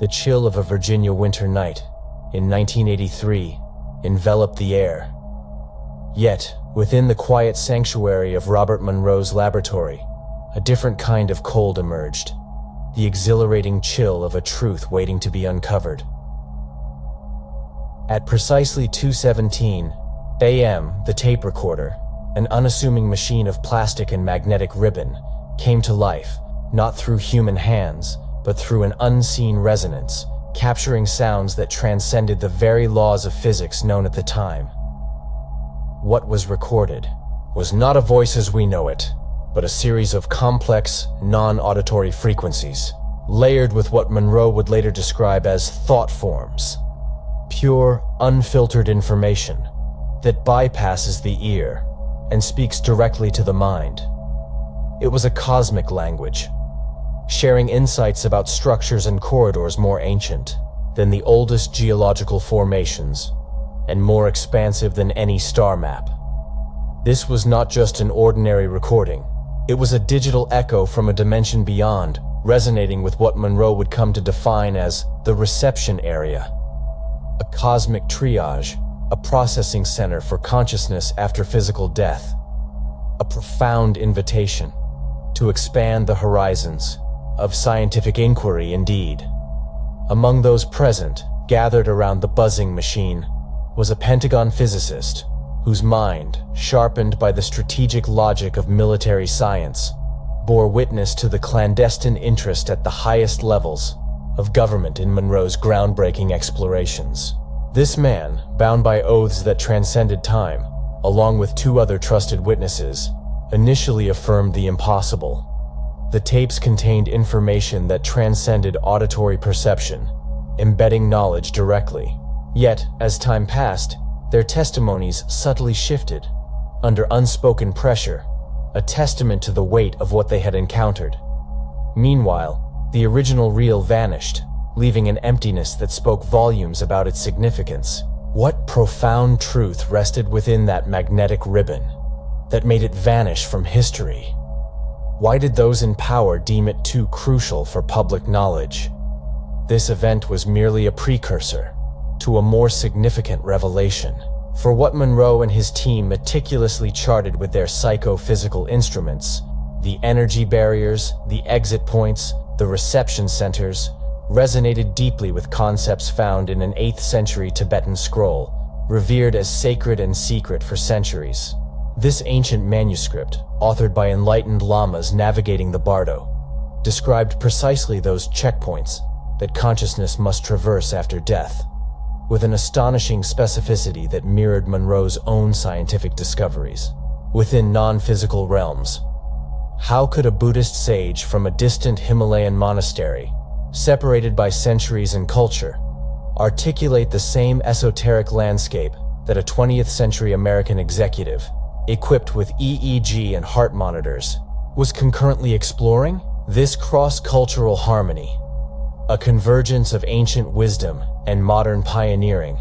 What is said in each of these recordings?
The chill of a Virginia winter night in 1983 enveloped the air. Yet, within the quiet sanctuary of Robert Monroe's laboratory, a different kind of cold emerged, the exhilarating chill of a truth waiting to be uncovered. At precisely 2:17 a.m., the tape recorder, an unassuming machine of plastic and magnetic ribbon, came to life, not through human hands, but through an unseen resonance, capturing sounds that transcended the very laws of physics known at the time. What was recorded was not a voice as we know it, but a series of complex, non-auditory frequencies, layered with what Monroe would later describe as thought forms. Pure, unfiltered information that bypasses the ear and speaks directly to the mind. It was a cosmic language, sharing insights about structures and corridors more ancient than the oldest geological formations and more expansive than any star map. This was not just an ordinary recording. It was a digital echo from a dimension beyond, resonating with what Monroe would come to define as the reception area, a cosmic triage, a processing center for consciousness after physical death, a profound invitation to expand the horizons of scientific inquiry indeed. Among those present, gathered around the buzzing machine, was a Pentagon physicist whose mind, sharpened by the strategic logic of military science, bore witness to the clandestine interest at the highest levels of government in Monroe's groundbreaking explorations. This man, bound by oaths that transcended time, along with two other trusted witnesses, initially affirmed the impossible. The tapes contained information that transcended auditory perception, embedding knowledge directly. Yet, as time passed, their testimonies subtly shifted, under unspoken pressure, a testament to the weight of what they had encountered. Meanwhile, the original reel vanished, leaving an emptiness that spoke volumes about its significance. What profound truth rested within that magnetic ribbon that made it vanish from history? Why did those in power deem it too crucial for public knowledge? This event was merely a precursor to a more significant revelation. For what Monroe and his team meticulously charted with their psychophysical instruments, the energy barriers, the exit points, the reception centers, resonated deeply with concepts found in an 8th century Tibetan scroll, revered as sacred and secret for centuries. This ancient manuscript, authored by enlightened lamas navigating the Bardo, described precisely those checkpoints that consciousness must traverse after death, with an astonishing specificity that mirrored Monroe's own scientific discoveries. Within non-physical realms, how could a Buddhist sage from a distant Himalayan monastery, separated by centuries and culture, articulate the same esoteric landscape that a 20th century American executive, equipped with EEG and heart monitors, was concurrently exploring? This cross-cultural harmony, a convergence of ancient wisdom and modern pioneering,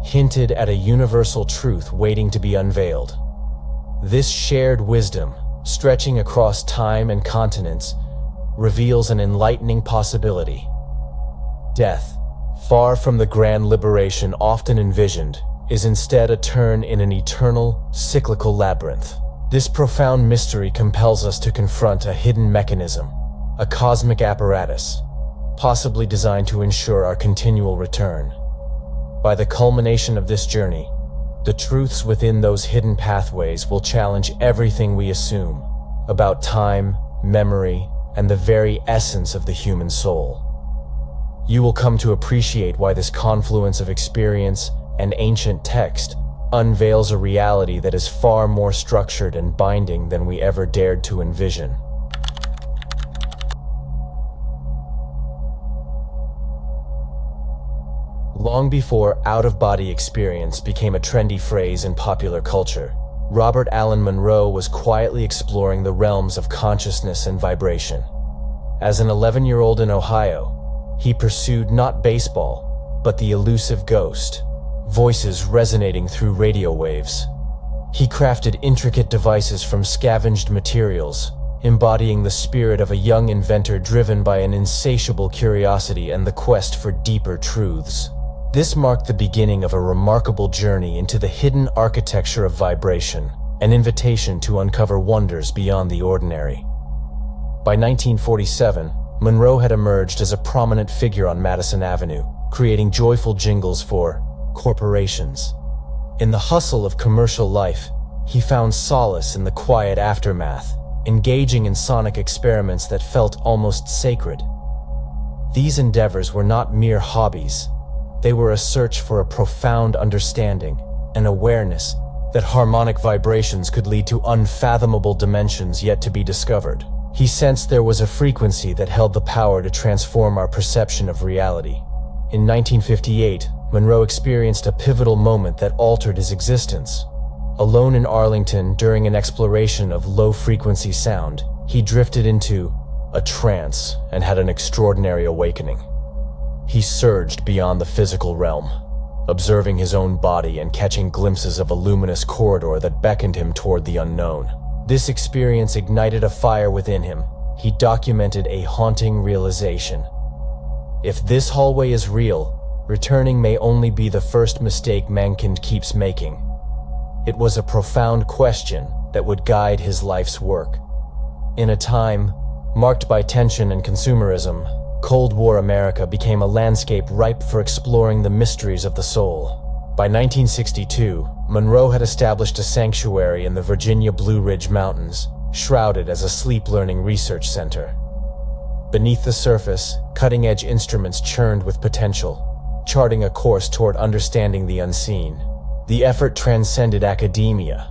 hinted at a universal truth waiting to be unveiled. This shared wisdom, stretching across time and continents, reveals an enlightening possibility. Death, far from the grand liberation often envisioned, is instead a turn in an eternal, cyclical labyrinth. This profound mystery compels us to confront a hidden mechanism, a cosmic apparatus, possibly designed to ensure our continual return. By the culmination of this journey, the truths within those hidden pathways will challenge everything we assume about time, memory, and the very essence of the human soul. You will come to appreciate why this confluence of experience and ancient text unveils a reality that is far more structured and binding than we ever dared to envision. Long before out-of-body experience became a trendy phrase in popular culture, Robert Allen Monroe was quietly exploring the realms of consciousness and vibration. As an 11-year-old in Ohio, he pursued not baseball, but the elusive ghost, voices resonating through radio waves. He crafted intricate devices from scavenged materials, embodying the spirit of a young inventor driven by an insatiable curiosity and the quest for deeper truths. This marked the beginning of a remarkable journey into the hidden architecture of vibration, an invitation to uncover wonders beyond the ordinary. By 1947, Monroe had emerged as a prominent figure on Madison Avenue, creating joyful jingles for corporations. In the hustle of commercial life, he found solace in the quiet aftermath, engaging in sonic experiments that felt almost sacred. These endeavors were not mere hobbies. They were a search for a profound understanding, an awareness that harmonic vibrations could lead to unfathomable dimensions yet to be discovered. He sensed there was a frequency that held the power to transform our perception of reality. In 1958, Monroe experienced a pivotal moment that altered his existence. Alone in Arlington during an exploration of low-frequency sound, he drifted into a trance and had an extraordinary awakening. He surged beyond the physical realm, observing his own body and catching glimpses of a luminous corridor that beckoned him toward the unknown. This experience ignited a fire within him. He documented a haunting realization. If this hallway is real, returning may only be the first mistake mankind keeps making. It was a profound question that would guide his life's work. In a time marked by tension and consumerism, Cold War America became a landscape ripe for exploring the mysteries of the soul. By 1962, Monroe had established a sanctuary in the Virginia Blue Ridge Mountains, shrouded as a sleep-learning research center. Beneath the surface, cutting-edge instruments churned with potential, charting a course toward understanding the unseen. The effort transcended academia.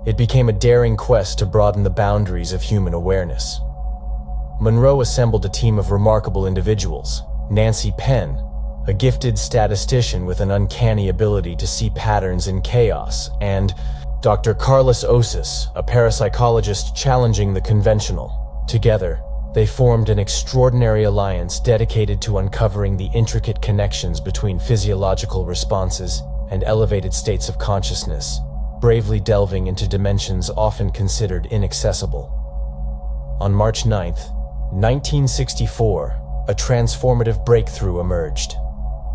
It became a daring quest to broaden the boundaries of human awareness. Monroe assembled a team of remarkable individuals: Nancy Penn, a gifted statistician with an uncanny ability to see patterns in chaos, and Dr. Carlos Osis, a parapsychologist challenging the conventional. Together, they formed an extraordinary alliance dedicated to uncovering the intricate connections between physiological responses and elevated states of consciousness, bravely delving into dimensions often considered inaccessible. On March 9, 1964, a transformative breakthrough emerged.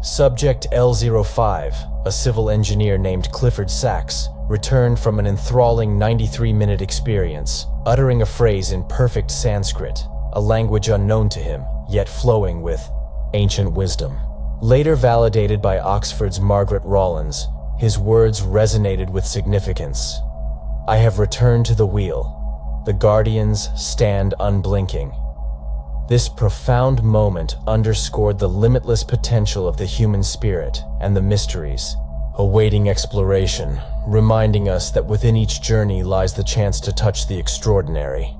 Subject L05, a civil engineer named Clifford Sachs, returned from an enthralling 93-minute experience, uttering a phrase in perfect Sanskrit, a language unknown to him, yet flowing with ancient wisdom. Later validated by Oxford's Margaret Rollins, his words resonated with significance. "I have returned to the wheel. The guardians stand unblinking." This profound moment underscored the limitless potential of the human spirit and the mysteries awaiting exploration, reminding us that within each journey lies the chance to touch the extraordinary.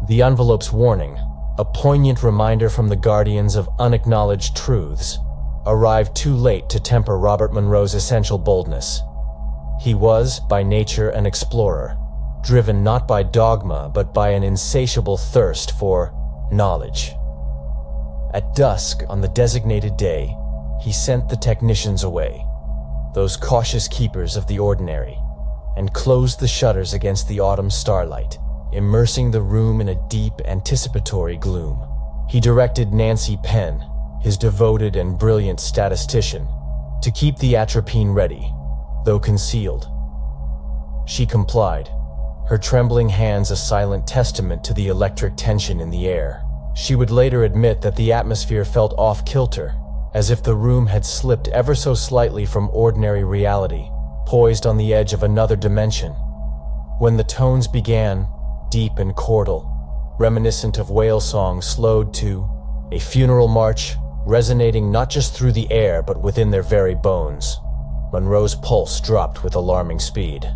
The envelope's warning, a poignant reminder from the guardians of unacknowledged truths, arrived too late to temper Robert Monroe's essential boldness. He was, by nature, an explorer, driven not by dogma but by an insatiable thirst for knowledge. At dusk on the designated day, he sent the technicians away, those cautious keepers of the ordinary, and closed the shutters against the autumn starlight, immersing the room in a deep, anticipatory gloom. He directed Nancy Penn, his devoted and brilliant statistician, to keep the atropine ready, though concealed. She complied, her trembling hands a silent testament to the electric tension in the air. She would later admit that the atmosphere felt off-kilter, as if the room had slipped ever so slightly from ordinary reality, poised on the edge of another dimension. When the tones began, deep and chordal, reminiscent of whale song, slowed to a funeral march, resonating not just through the air but within their very bones, Monroe's pulse dropped with alarming speed.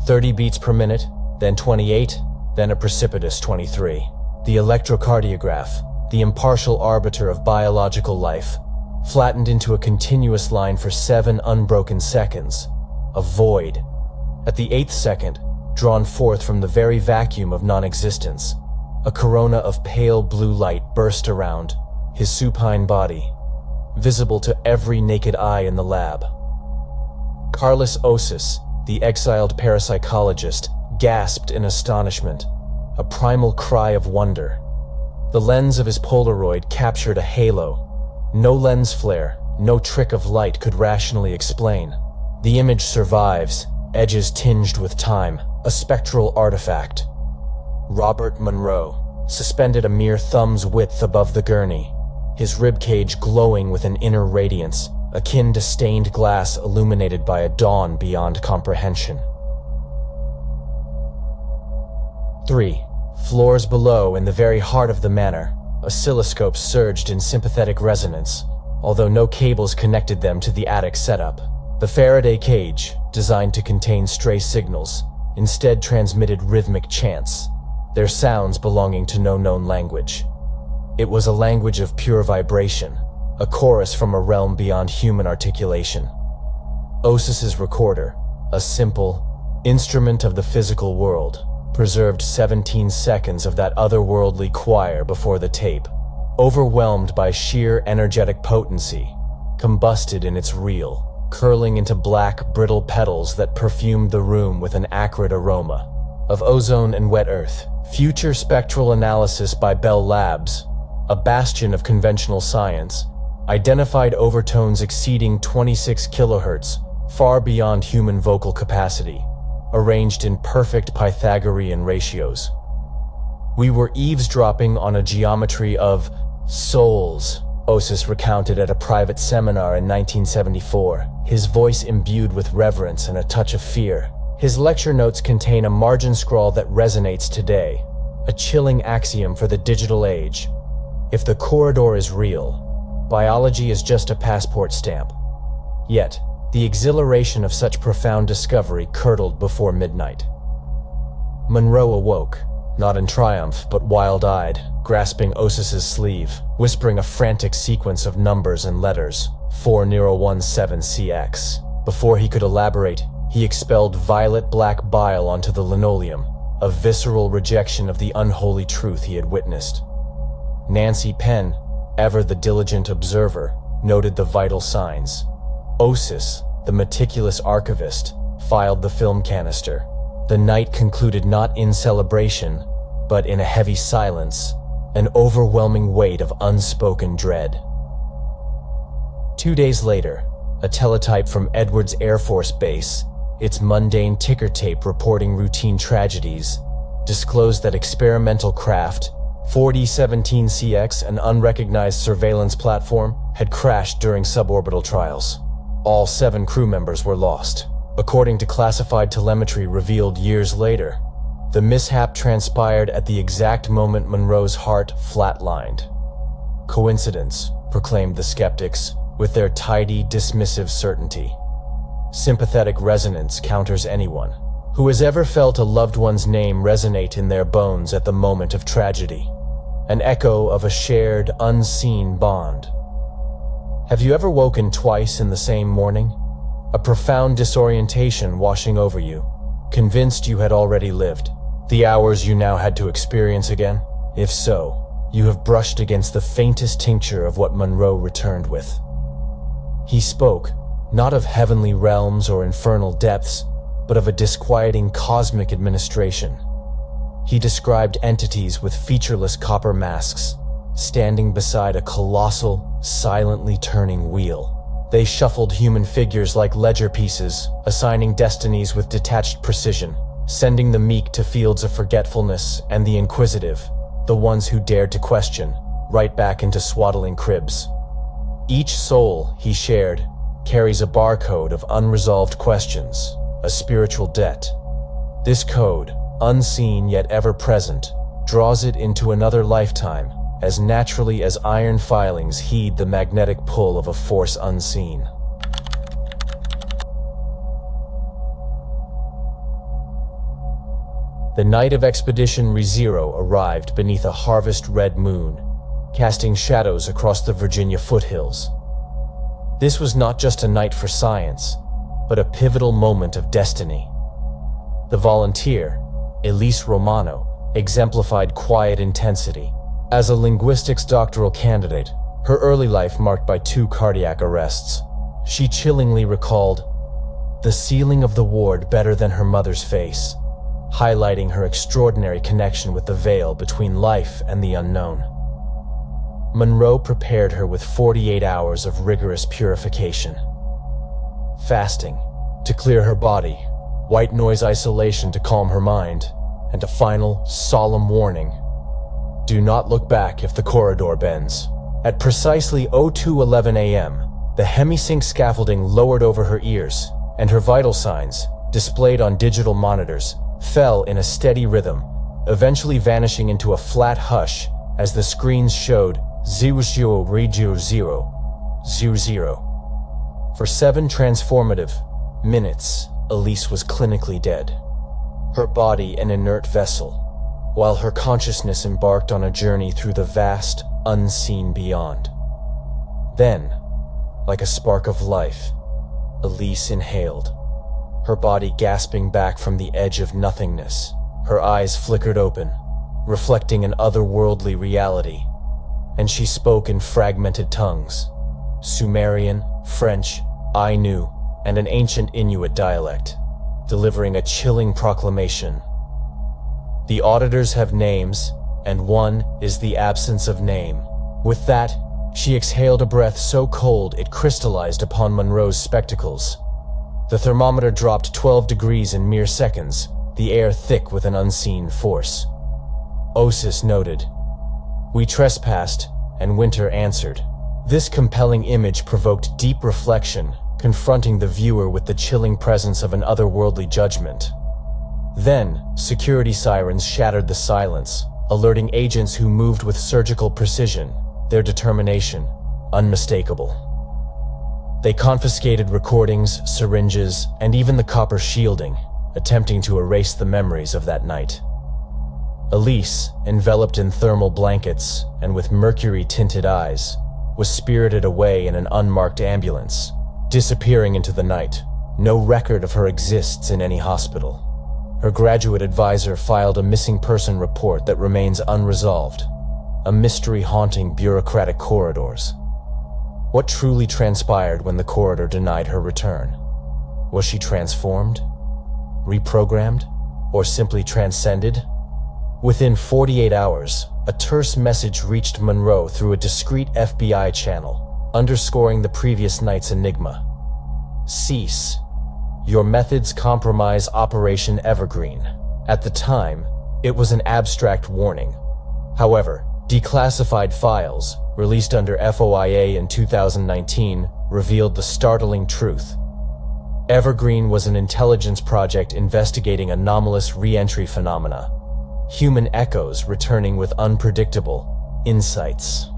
30 beats per minute, then 28, then a precipitous 23. The electrocardiograph, the impartial arbiter of biological life, flattened into a continuous line for 7 unbroken seconds, a void. At the 8th second, drawn forth from the very vacuum of non-existence, a corona of pale blue light burst around his supine body, visible to every naked eye in the lab. Carlos Osis, the exiled parapsychologist, gasped in astonishment, a primal cry of wonder. The lens of his Polaroid captured a halo. No lens flare, no trick of light could rationally explain. The image survives, edges tinged with time, a spectral artifact. Robert Monroe, suspended a mere thumb's width above the gurney, his ribcage glowing with an inner radiance, akin to stained glass illuminated by a dawn beyond comprehension. 3. Floors below, in the very heart of the manor, oscilloscopes surged in sympathetic resonance, although no cables connected them to the attic setup. The Faraday cage, designed to contain stray signals, instead transmitted rhythmic chants, their sounds belonging to no known language. It was a language of pure vibration, a chorus from a realm beyond human articulation. Osis's recorder, a simple instrument of the physical world, preserved 17 seconds of that otherworldly choir before the tape, overwhelmed by sheer energetic potency, combusted in its reel, curling into black, brittle petals that perfumed the room with an acrid aroma of ozone and wet earth. Future spectral analysis by Bell Labs, a bastion of conventional science, identified overtones exceeding 26 kilohertz, far beyond human vocal capacity, arranged in perfect Pythagorean ratios. We were eavesdropping on a geometry of souls, Osis recounted at a private seminar in 1974, his voice imbued with reverence and a touch of fear. His lecture notes contain a margin scrawl that resonates today, a chilling axiom for the digital age. If the corridor is real, biology is just a passport stamp. Yet, the exhilaration of such profound discovery curdled before midnight. Monroe awoke, not in triumph, but wild-eyed, grasping Osis's sleeve, whispering a frantic sequence of numbers and letters, 4017CX. Before he could elaborate, he expelled violet-black bile onto the linoleum, a visceral rejection of the unholy truth he had witnessed. Nancy Penn, ever the diligent observer, noted the vital signs. Osis, the meticulous archivist, filed the film canister. The night concluded not in celebration, but in a heavy silence, an overwhelming weight of unspoken dread. 2 days later, a teletype from Edwards Air Force Base, its mundane ticker tape reporting routine tragedies, disclosed that experimental craft 4017CX, an unrecognized surveillance platform, had crashed during suborbital trials. All 7 crew members were lost. According to classified telemetry revealed years later, the mishap transpired at the exact moment Monroe's heart flatlined. Coincidence, proclaimed the skeptics, with their tidy, dismissive certainty. Sympathetic resonance counters anyone who has ever felt a loved one's name resonate in their bones at the moment of tragedy, an echo of a shared, unseen bond. Have you ever woken twice in the same morning? A profound disorientation washing over you, convinced you had already lived, the hours you now had to experience again? If so, you have brushed against the faintest tincture of what Monroe returned with. He spoke, not of heavenly realms or infernal depths, but of a disquieting cosmic administration. He described entities with featureless copper masks, standing beside a colossal, silently turning wheel. They shuffled human figures like ledger pieces, assigning destinies with detached precision, sending the meek to fields of forgetfulness and the inquisitive, the ones who dared to question, right back into swaddling cribs. Each soul, he shared, carries a barcode of unresolved questions, a spiritual debt. This code, unseen yet ever present, draws it into another lifetime, as naturally as iron filings heed the magnetic pull of a force unseen. The night of Expedition ReZero arrived beneath a harvest-red moon, casting shadows across the Virginia foothills. This was not just a night for science, but a pivotal moment of destiny. The volunteer, Elise Romano, exemplified quiet intensity. As a linguistics doctoral candidate, her early life marked by 2 cardiac arrests, she chillingly recalled, the ceiling of the ward better than her mother's face, highlighting her extraordinary connection with the veil between life and the unknown. Monroe prepared her with 48 hours of rigorous purification. Fasting to clear her body, white noise isolation to calm her mind, and a final, solemn warning. Do not look back if the corridor bends. At precisely 02:11 a.m., the hemisync scaffolding lowered over her ears, and her vital signs, displayed on digital monitors, fell in a steady rhythm, eventually vanishing into a flat hush as the screens showed 00:00:00. For 7 transformative minutes, Elise was clinically dead, her body an inert vessel, while her consciousness embarked on a journey through the vast, unseen beyond. Then, like a spark of life, Elise inhaled, her body gasping back from the edge of nothingness. Her eyes flickered open, reflecting an otherworldly reality, and she spoke in fragmented tongues: Sumerian, French, Ainu, and an ancient Inuit dialect, delivering a chilling proclamation. The auditors have names, and one is the absence of name. With that, she exhaled a breath so cold it crystallized upon Monroe's spectacles. The thermometer dropped 12 degrees in mere seconds, the air thick with an unseen force. Osis noted, "We trespassed, and winter answered." This compelling image provoked deep reflection, confronting the viewer with the chilling presence of an otherworldly judgment. Then, security sirens shattered the silence, alerting agents who moved with surgical precision, their determination unmistakable. They confiscated recordings, syringes, and even the copper shielding, attempting to erase the memories of that night. Elise, enveloped in thermal blankets and with mercury-tinted eyes, was spirited away in an unmarked ambulance, disappearing into the night. No record of her exists in any hospital. Her graduate advisor filed a missing person report that remains unresolved, a mystery haunting bureaucratic corridors. What truly transpired when the corridor denied her return? Was she transformed, reprogrammed, or simply transcended? Within 48 hours, a terse message reached Monroe through a discreet FBI channel, underscoring the previous night's enigma. Cease. Your methods compromise Operation Evergreen. At the time, it was an abstract warning. However, declassified files, released under FOIA in 2019, revealed the startling truth. Evergreen was an intelligence project investigating anomalous re-entry phenomena, human echoes returning with unpredictable insights.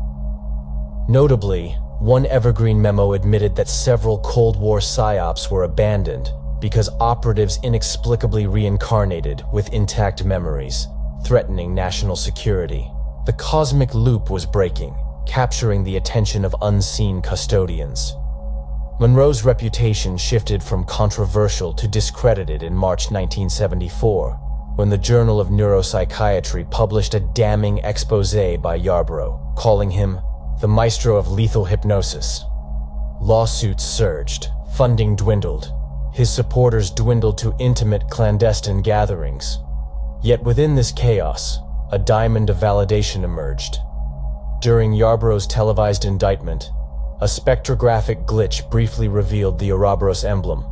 Notably, one Evergreen memo admitted that several Cold War psyops were abandoned because operatives inexplicably reincarnated with intact memories, threatening national security. The cosmic loop was breaking, capturing the attention of unseen custodians. Monroe's reputation shifted from controversial to discredited in March 1974, when the Journal of Neuropsychiatry published a damning exposé by Yarbrough, calling him the maestro of lethal hypnosis. Lawsuits surged, funding dwindled, his supporters dwindled to intimate clandestine gatherings. Yet within this chaos, a diamond of validation emerged. During Yarbrough's televised indictment, a spectrographic glitch briefly revealed the Ouroboros emblem,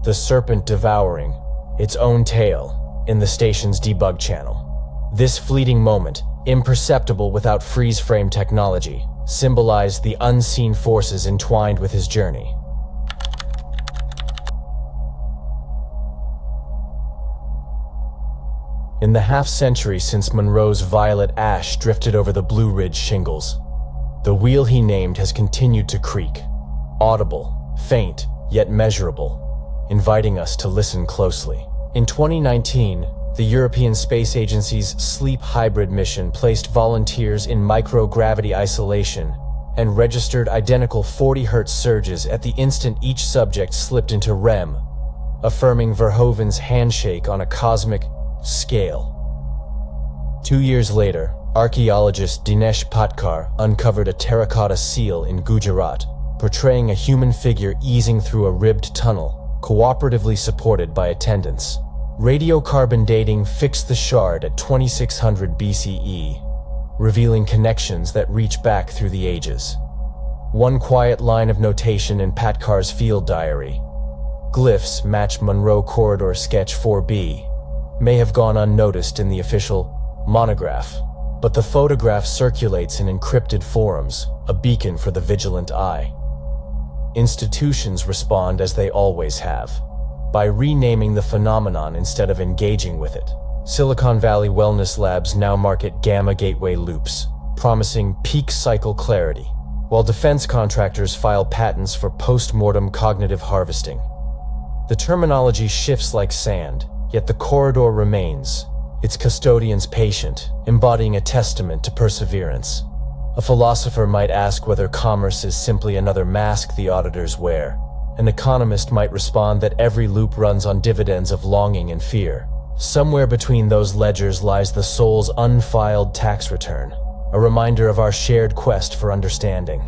the serpent devouring its own tail in the station's debug channel. This fleeting moment, imperceptible without freeze-frame technology, symbolized the unseen forces entwined with his journey. In the half-century since Monroe's violet ash drifted over the Blue Ridge shingles, the wheel he named has continued to creak, audible, faint, yet measurable, inviting us to listen closely. In 2019, the European Space Agency's Sleep Hybrid mission placed volunteers in microgravity isolation and registered identical 40 Hz surges at the instant each subject slipped into REM, affirming Verhoeven's handshake on a cosmic scale. 2 years later, archaeologist Dinesh Patkar uncovered a terracotta seal in Gujarat, portraying a human figure easing through a ribbed tunnel, cooperatively supported by attendants. Radiocarbon dating fixed the shard at 2600 BCE, revealing connections that reach back through the ages. One quiet line of notation in Patkar's field diary. Glyphs match Monroe Corridor Sketch 4B, may have gone unnoticed in the official monograph, but the photograph circulates in encrypted forums, a beacon for the vigilant eye. Institutions respond as they always have, by renaming the phenomenon instead of engaging with it. Silicon Valley wellness labs now market gamma gateway loops, promising peak cycle clarity, while defense contractors file patents for post-mortem cognitive harvesting. The terminology shifts like sand, yet the corridor remains, its custodians patient, embodying a testament to perseverance. A philosopher might ask whether commerce is simply another mask the auditors wear. An economist might respond that every loop runs on dividends of longing and fear. Somewhere between those ledgers lies the soul's unfiled tax return, a reminder of our shared quest for understanding.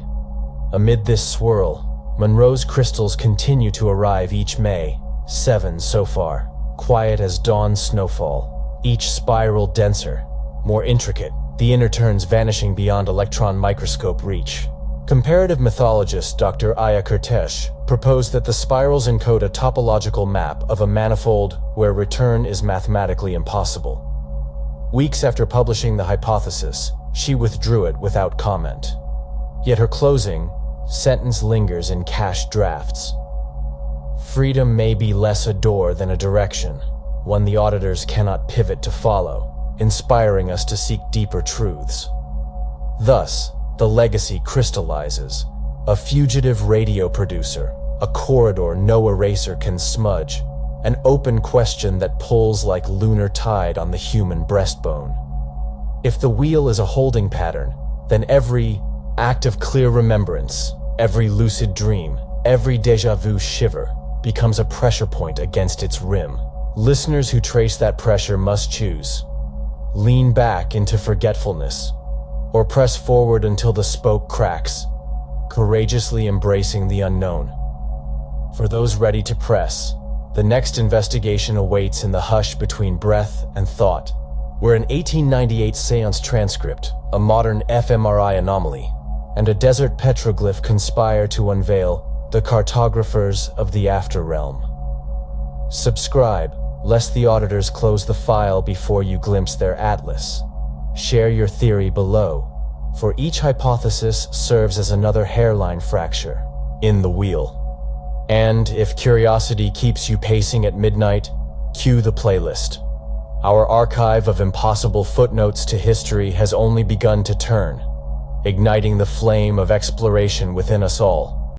Amid this swirl, Monroe's crystals continue to arrive each May, 7 so far, quiet as dawn snowfall, each spiral denser, more intricate, the inner turns vanishing beyond electron microscope reach. Comparative mythologist Dr. Aya Kurtesh proposed that the spirals encode a topological map of a manifold where return is mathematically impossible. Weeks after publishing the hypothesis, she withdrew it without comment. Yet her closing sentence lingers in cached drafts. Freedom may be less a door than a direction, one the auditors cannot pivot to follow, inspiring us to seek deeper truths. Thus, the legacy crystallizes, a fugitive radio producer, a corridor no eraser can smudge, an open question that pulls like lunar tide on the human breastbone. If the wheel is a holding pattern, then every act of clear remembrance, every lucid dream, every déjà vu shiver becomes a pressure point against its rim. Listeners who trace that pressure must choose: lean back into forgetfulness, or press forward until the spoke cracks, courageously embracing the unknown. For those ready to press, the next investigation awaits in the hush between breath and thought, where an 1898 seance transcript, a modern fMRI anomaly, and a desert petroglyph conspire to unveil the cartographers of the after-realm. Subscribe, lest the auditors close the file before you glimpse their atlas. Share your theory below, for each hypothesis serves as another hairline fracture in the wheel. And if curiosity keeps you pacing at midnight, cue the playlist. Our archive of impossible footnotes to history has only begun to turn, igniting the flame of exploration within us all.